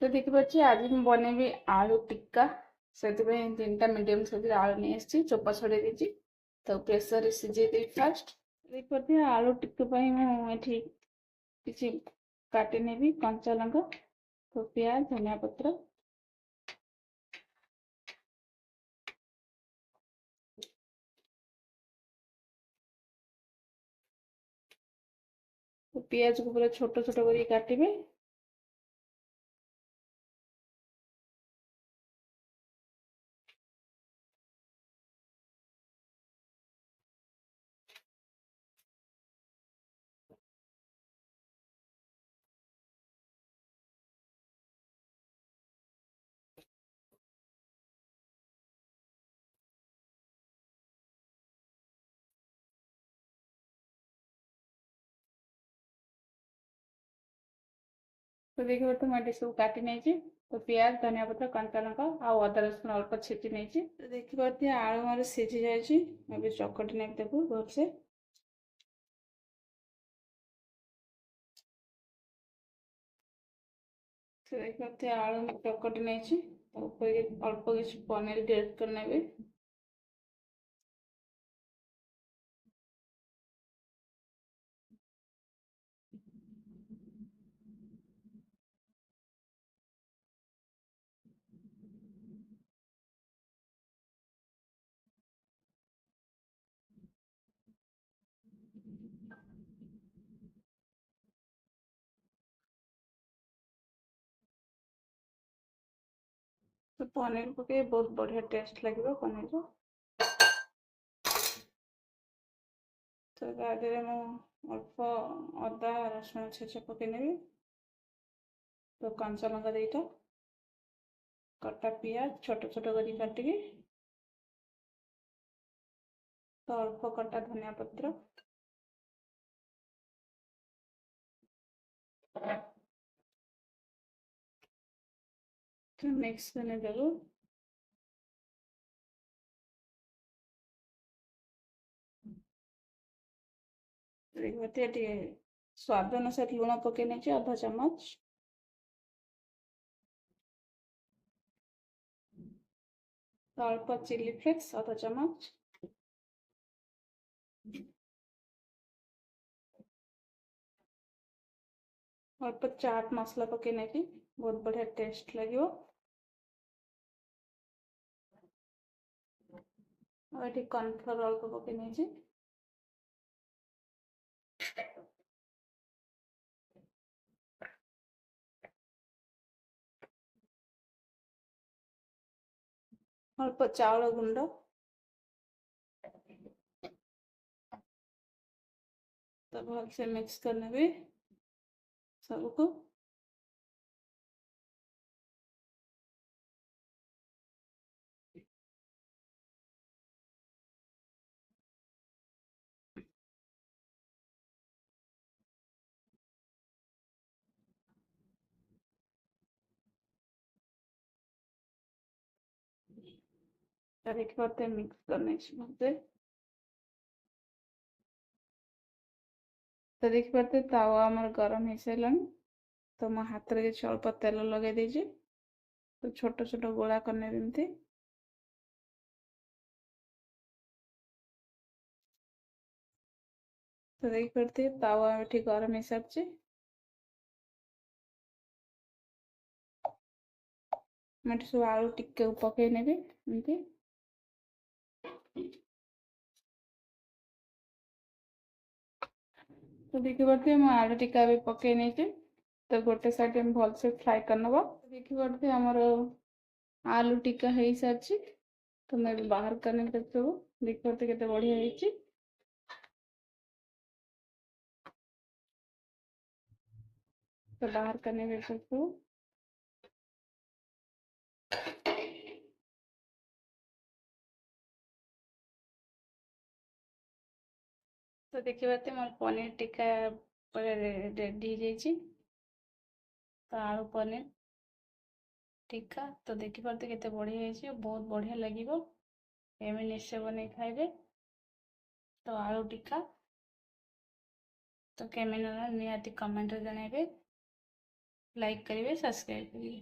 तो देखिए आज मैं बनैबी आलू टिक्का से 3टा मीडियम साइज आलू नहीं चोपा छड़े दी तो प्रेसर सीझे फास्ट देखिए आलू टिक्का मुझे किसी काटे नेबी कंचा लंका तो प्याज धनिया पत्र तो प्याज को पूरा छोट छोट कर काटे तो देखिए तो मैं सब काटी नहीं तो प्याज धनिया पत्र कंचा लंका आ अदा रसुण अल्प छेची नहीं तो देखिए आलू मोर सीझी जाए चकटी नहीं भलसे तो देखिए आलू में चकटी नहीं अल्प किसी पनीर ग्रेट कर नेबी तो पनीर पके बहुत बढ़िया टेस्ट लगे पनीर रो तो गाजर में अल्प अदा रसुण छेचा पकईनेबी तो कंचा लंका दीटा कटा पियाज छोट छोट कर काटिकी तो अल्प कटा धनिया पत्र तो मिक्स करने देबो देखिए स्वाद अनुसार लुण पकई नहीं आधा चामच तो अल्प चिली फ्लेक्स आधा चामच अल्प चाट मसला पकई नहीं बहुत बढ़िया टेस्ट लगे और ये कॉर्नफ्लोर अल्प पकई नहीं अल्प चाउल गुंड तो भलसे मिक्स करने भी सबको देखते मिक्स करने भलसे तो देखिए तावा आमर गरम हो सारे तो मो हाथ में किसी अल्प तेल लगे दीजिए तो छोट छोट गोला करने एमती तो देखिए तावा ये गरम हो सारी मैं सब आलू टिक्के पकई नेबी एमती तो देखिए मैं आलू टिक्का भी पकई नहीं तो गोटे साइड में भलसे फ्राए करनब देखिए आमर आलू टिक्का हो सारी तो मैं बाहर करने देखिए केते बढ़िया है तो बाहर करने में सबको तो देखिए मोर पनीर टिक्का रेडी हो जाइए तो आलू पनीर टिक्का तो देखिए केते बढ़िया है बहुत बढ़िया लगे एम निश्चय बन खाइबे तो आलू टिक्का तो केमिन निहाती कमेंट जनइबे। ଲାଇକ୍ କରିବେ, ସବସ୍କ୍ରାଇବ୍ କରିବେ।